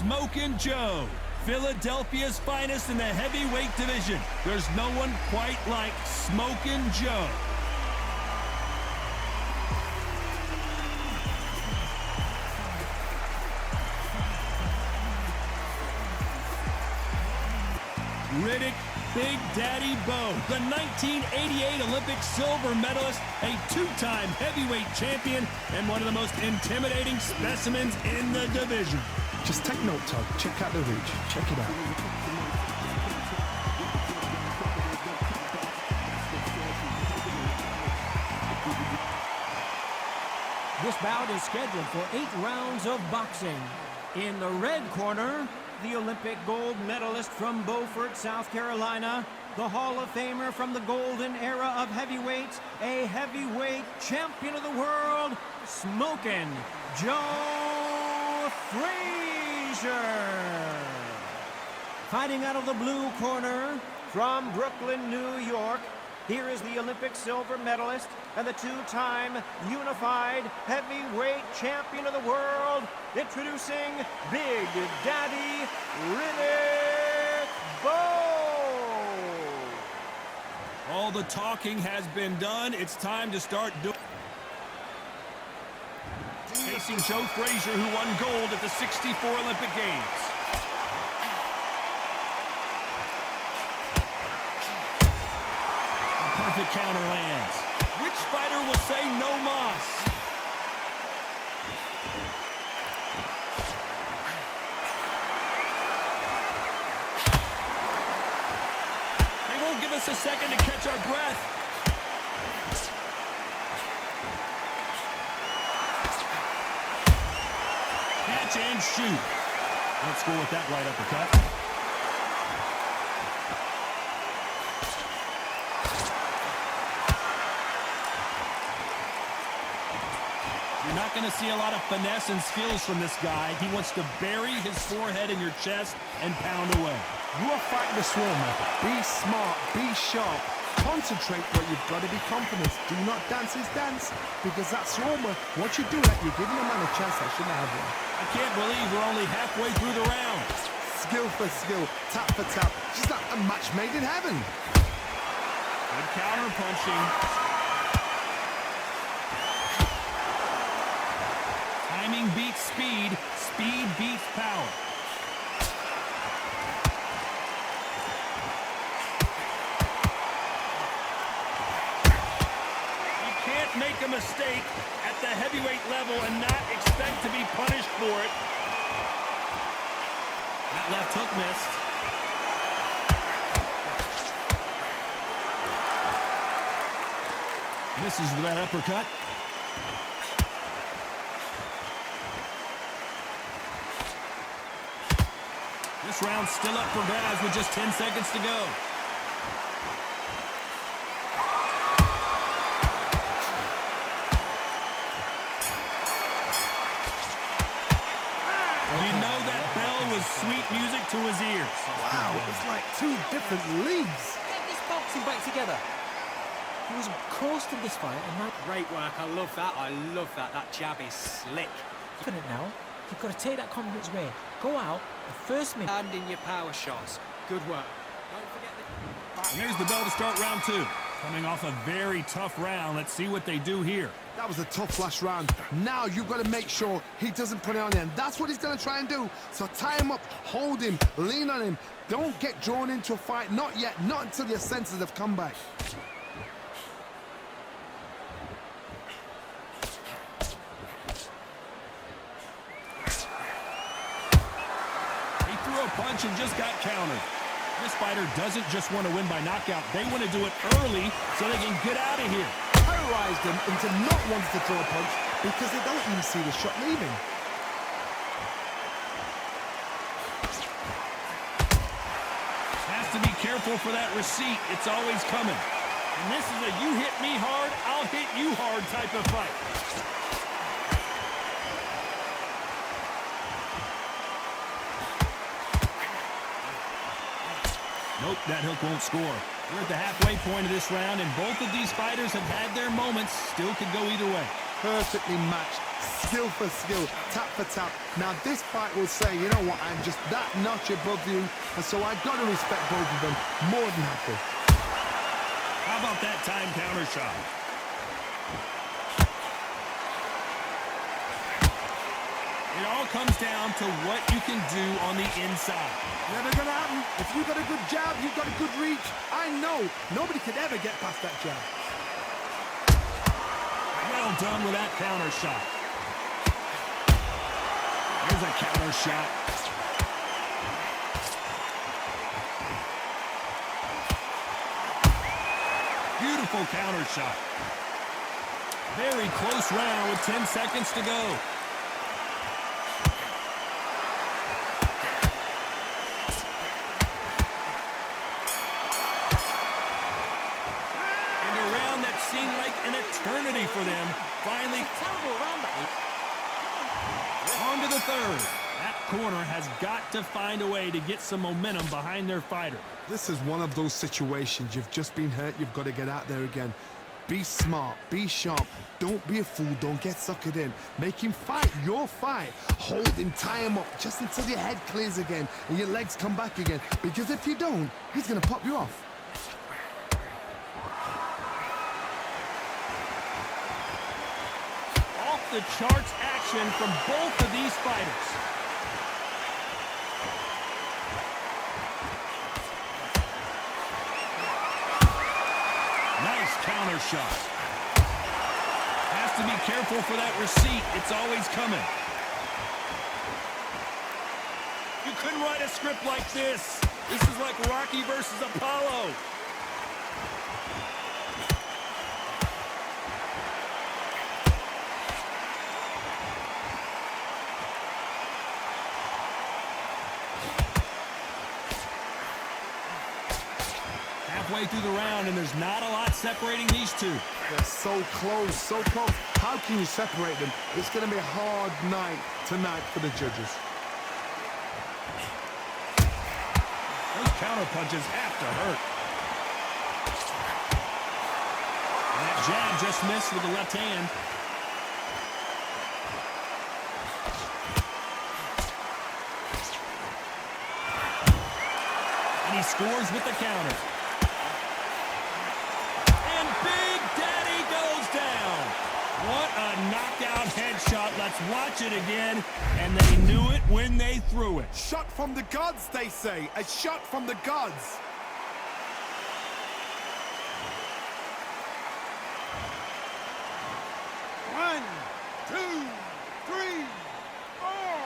Smokin' Joe, Philadelphia's finest in the heavyweight division. There's no one quite like Smokin' Joe. Riddick Big Daddy Bo, the 1988 Olympic silver medalist, a two-time heavyweight champion, and one of the most intimidating specimens in the division. Just take note, Todd. Check out the reach. Check it out. This bout is scheduled for 8 rounds of boxing. In the red corner, the Olympic gold medalist from Beaufort, South Carolina, the Hall of Famer from the golden era of heavyweights, a heavyweight champion of the world, Smokin' Joe Frazier. Fighting out of the blue corner, from Brooklyn, New York, here is the Olympic silver medalist and the two-time unified heavyweight champion of the world, introducing Big Daddy Riddick Bowe. All the talking has been done. It's time to start doing. Facing Joe Frazier, who won gold at the '64 Olympic Games. Perfect counter lands. Which fighter will say no mas? They won't give us a second to catch our breath. Catch and shoot. Let's go with that right uppercut. You're not going to see a lot of finesse and skills from this guy. He wants to bury his forehead in your chest and pound away. You are fighting the swarmer. Be smart, be sharp. Concentrate, but you've got to be confident. Do not dance his dance, because that swarmer, once you do that, you're giving a man a chance that shouldn't have one. I can't believe we're only halfway through the round. Skill for skill, tap for tap. Just like a match made in heaven. Good counter punching. Timing beats speed. Speed beats power. You can't make a mistake at the heavyweight level and not expect to be punished for it. That left hook missed. Misses with that uppercut. This round's still up for grabs with just 10 seconds to go. You know that bell was sweet music to his ears. Wow, it's like two different leagues. Get this boxing back together. He was close to this fight and now... Great work, I love that, That jab is slick. Confident now. You've got to take that confidence away. Go out, the first minute. And in your power shots. Good work. Don't forget the... And there's the bell to start round 2. Coming off a very tough round. Let's see what they do here. That was a tough last round. Now you've got to make sure he doesn't put it on him. That's what he's going to try and do. So tie him up, hold him, lean on him. Don't get drawn into a fight. Not yet. Not until your senses have come back. He threw a punch and just got countered. This fighter doesn't just want to win by knockout. They want to do it early so they can get out of here. Terrorized him into not wanting to throw a punch because they don't even see the shot leaving. Has to be careful for that receipt. It's always coming. And this is a you hit me hard, I'll hit you hard type of fight. Nope, that hook won't score. We're at the halfway point of this round, and both of these fighters have had their moments. Still could go either way. perfectly matched, skill for skill, tap for tap. Now this fight will say, you know what, I'm just that notch above you, and so I got to respect both of them more than happy. How about that time counter shot? It all comes down to what you can do on the inside. Never gonna happen. If you got a good jab, you've got a good reach. I know nobody could ever get past that jab. Well done with that counter shot. Here's a counter shot. Beautiful counter shot. Very close round with 10 seconds to go. And a round that seemed like an eternity for them. Finally, Terrible round that. on to the third. That corner has got to find a way to get some momentum behind their fighter. This is one of those situations. You've just been hurt. You've got to get out there again. Be smart. Be sharp. Don't be a fool. Don't get suckered in. Make him fight your fight. Hold him. Tie him up just until your head clears again and your legs come back again. Because if you don't, he's going to pop you off. Off the charts action from both of these fighters. Nice counter shot. Has to be careful for that receipt. It's always coming. You couldn't write a script like this. This is like Rocky versus Apollo. Halfway through the round, and there's not a lot separating these two. They're so close, so close. How can you separate them? It's going to be a hard night tonight for the judges. Those counter punches have to hurt. And that jab just missed with the left hand. And he scores with the counter. And Big Daddy goes down. What a knockout headshot. Let's watch it again. And they knew it when they threw it. Shot from the gods, they say. A shot from the gods. One, two, three, four.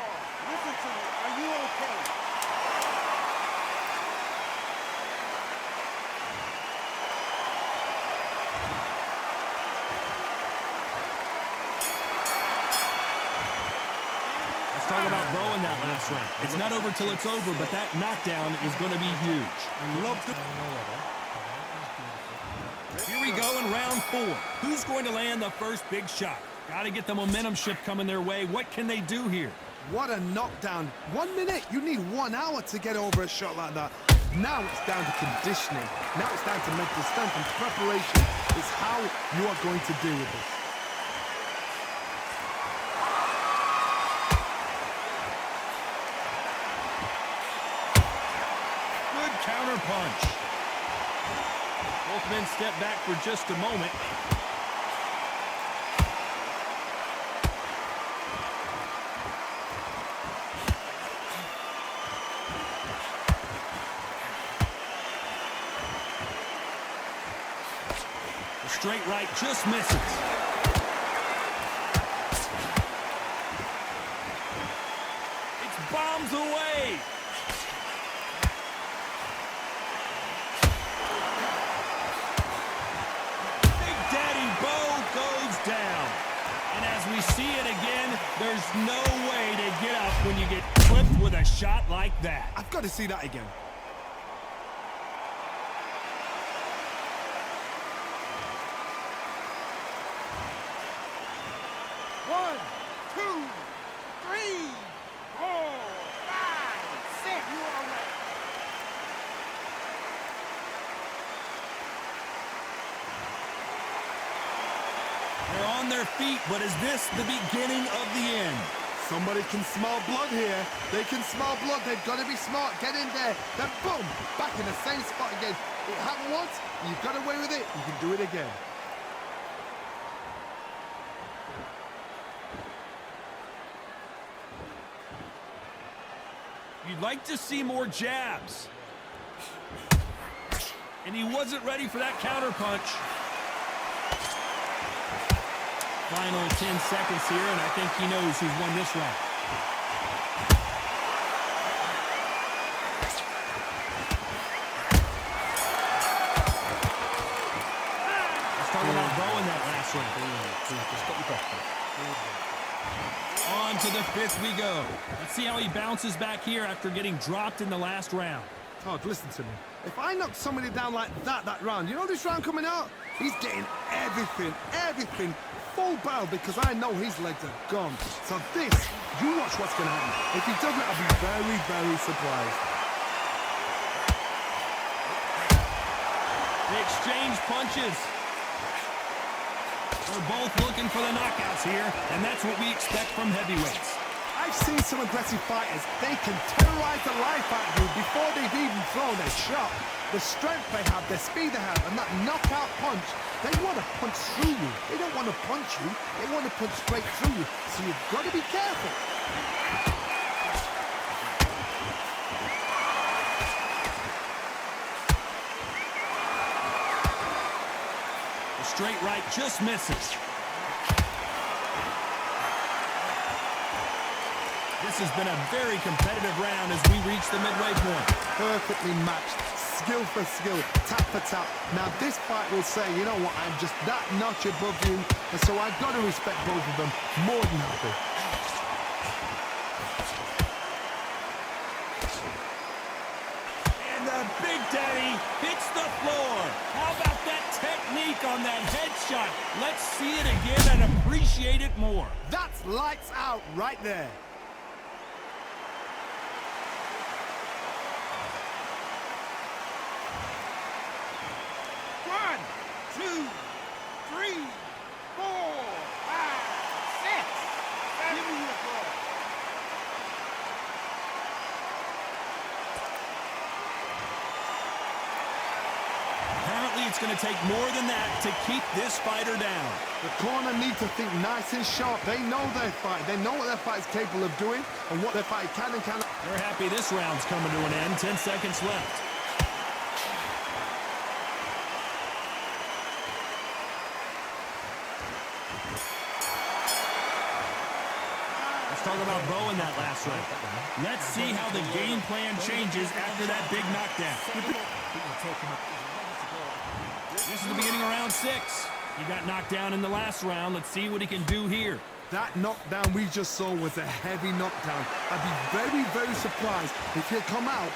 Listen to me. Are you okay? Let's talk about Bo in that last round. It's not over till it's over, but that knockdown is going to be huge. Here we go in round 4. Who's going to land the first big shot? Got to get the momentum shift coming their way. What can they do here? What a knockdown. 1 minute. You need 1 hour to get over a shot like that. Now it's down to conditioning. Now it's down to mental strength and preparation. It's how you are going to deal with this. Good counter punch. Both men step back for just a moment. The straight right just misses. It's bombs away. Down. And as we see it again, there's no way to get up when you get clipped with a shot like that. I've got to see that again. One, two, three, four, five, six. You are right. They're on on their feet, but is this the beginning of the end? Somebody can smell blood here. They can smell blood. They've got to be smart. Get in there. Then boom, back in the same spot again. It happened once. You got away with it. You can do it again. You'd like to see more jabs. And he wasn't ready for that counter punch. Final 10 seconds here, and I think he knows who's won this round. Let's talk about Bo in that last round. Just get your breath back. On to the fifth we go. Let's see how he bounces back here after getting dropped in the last round. Todd, listen to me. If I knock somebody down like that round, you know this round coming out? He's getting everything full barrel because I know his legs are gone. So this, you watch what's going to happen. If he doesn't, I'll be very surprised. They exchange punches. They're both looking for the knockouts here, and that's what we expect from heavyweights. I've seen some aggressive fighters. They can terrorize the life out of you before they've even thrown their shot. The strength they have, the speed they have, and that knockout punch, they want to punch through you. They don't want to punch you. They want to punch straight through you. So you've got to be careful. The straight right just misses. This has been a very competitive round as we reach the midway point. Perfectly matched, skill for skill, tap for tap. Now this fight will say, you know what, I'm just that notch above you, and so I've got to respect both of them more than happy. And the Big Daddy hits the floor. How about that technique on that headshot? Let's see it again and appreciate it more. That's lights out right there. One, two, three, 4, 5, 6. Give me your ball. Apparently it's going to take more than that to keep this fighter down. The corner need to think nice and sharp. They know their fight. They know what their fight is capable of doing and what their fight can and cannot. They're happy this round's coming to an end. 10 seconds left. Talk about Bo in that last round. Let's see how the game plan changes after that big knockdown. This is the beginning of round 6. He got knocked down in the last round. Let's see what he can do here. That knockdown we just saw was a heavy knockdown. I'd be very surprised if he'll come out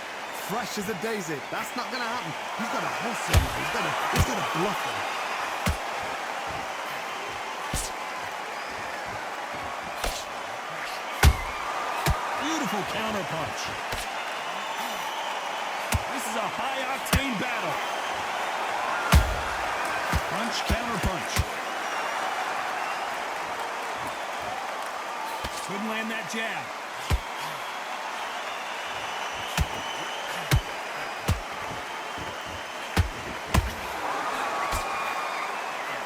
fresh as a daisy. That's not going to happen. He's got to hustle him. He's got to bluff him. Beautiful counter punch. This is a high-octane battle. Punch, counter punch. Couldn't land that jab.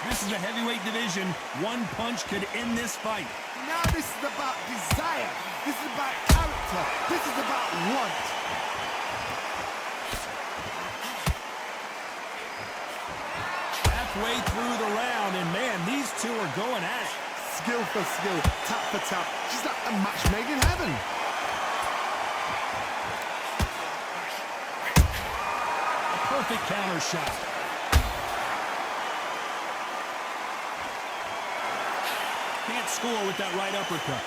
This is the heavyweight division. One punch could end this fight. Now this is about desire. This is about character. This is about want. Halfway through the round, and man, these two are going at it. Skill for skill, tap for tap. Just like a match made in heaven. A perfect counter shot. Can't score with that right uppercut.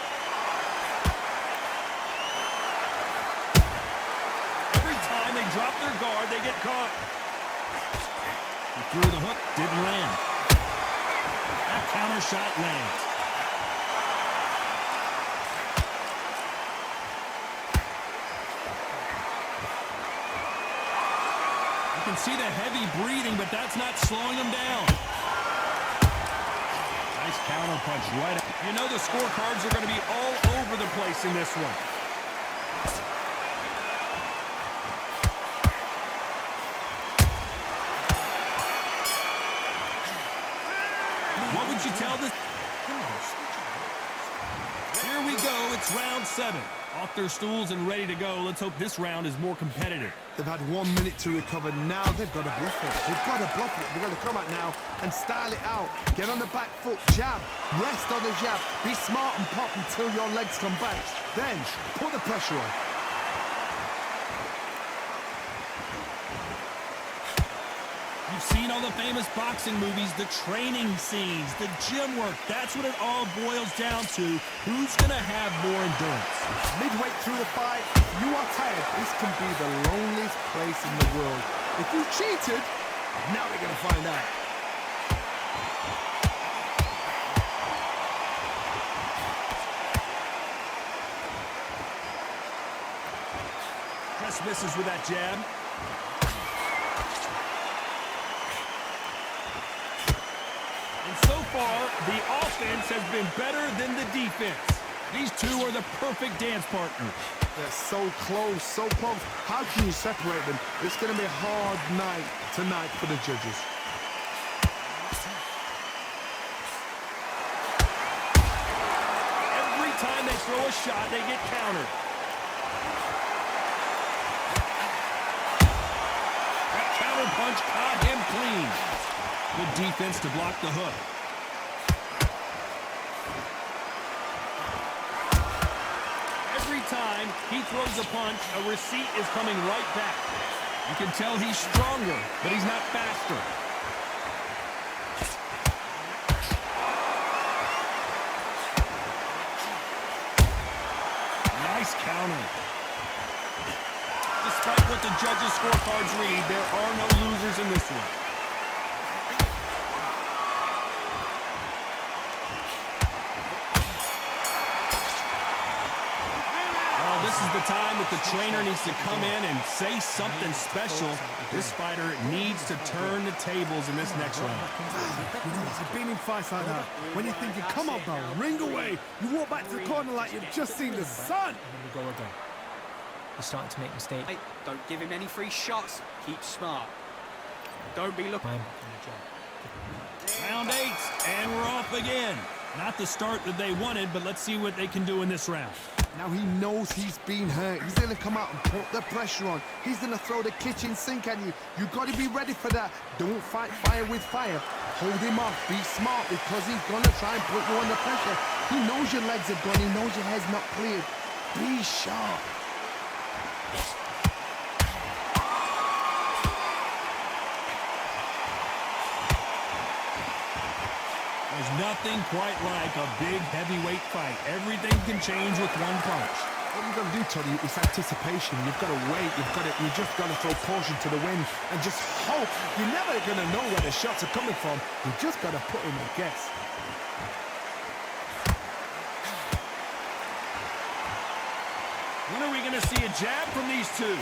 Every time they drop their guard, they get caught. He threw the hook, didn't land. That counter shot lands. You can see the heavy breathing, but that's not slowing him down. Nice counter punch right up. You know the scorecards are going to be all over the place in this one. What would you tell this? Here we go. It's round 7. Off their stools and ready to go. Let's hope this round is more competitive. They've had 1 minute to recover. Now they've got to bluff it. They've got to bluff it. They've got to come out now and style it out. Get on the back foot, jab, rest on the jab. Be smart and pop until your legs come back. Then put the pressure on. You've seen all the famous boxing movies, the training scenes, the gym work. That's what it all boils down to. Who's going to have more endurance? Midway through the fight, you are tired. This can be the loneliest place in the world. If you cheated, now we're going to find out. Just misses with that jab. And so far, the offense has been better than the defense. These two are the perfect dance partners. They're so close, so close. How can you separate them? It's going to be a hard night tonight for the judges. Every time they throw a shot, they get countered. That counter punch caught him clean. Good defense to block the hook. Every time he throws a punch, a receipt is coming right back. You can tell he's stronger, but he's not faster. Nice counter. Despite what the judges' scorecards read, there are no losers in this one. This is the time that the trainer needs to come in and say something special. This fighter needs to turn the tables in this next round. You know, I've been in fights like that. When you're thinking, come on, pal, ring away. You walk back to the corner like you've just seen the sun. And then we go again. He's starting to make mistakes. Hey, don't give him any free shots. Keep smart. Don't be looking. Round 8, and we're off again. Not the start that they wanted, but let's see what they can do in this round. Now he knows he's been hurt. He's going to come out and put the pressure on. He's going to throw the kitchen sink at you. You've got to be ready for that. Don't fight fire with fire. Hold him off. Be smart because he's going to try and put you under pressure. He knows your legs are gone. He knows your head's not cleared. Be sharp. There's nothing quite like a big heavyweight fight. Everything can change with one punch. What you've got to do, Tony, is anticipation. You've got to wait. You just got to throw caution to the wind and just hope. You're never going to know where the shots are coming from. You just got to put in a guess. When are we going to see a jab from these two?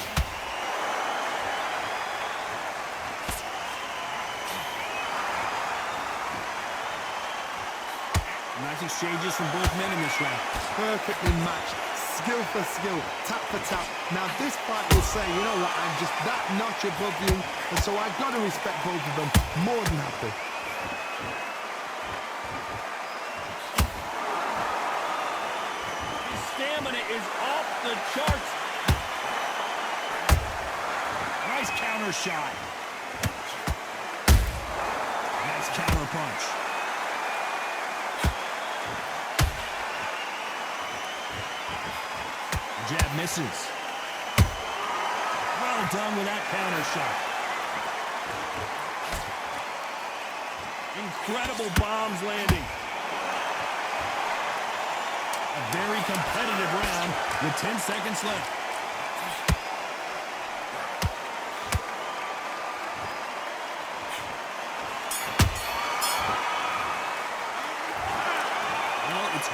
Nice exchanges from both men in this round. Perfectly matched, skill for skill, tap for tap. Now this fight will say, you know what, I'm just that notch above you, and so I've got to respect both of them more than happy. His stamina is off the charts. Nice counter shot. Nice counter punch. Jab misses. Well done with that counter shot. Incredible bombs landing. A very competitive round with 10 seconds left.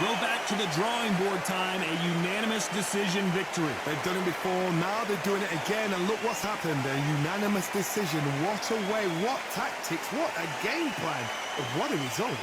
Go back to the drawing board time, a unanimous decision victory. They've done it before, now they're doing it again, and look what's happened. A unanimous decision. What a way, what tactics, what a game plan. What a result.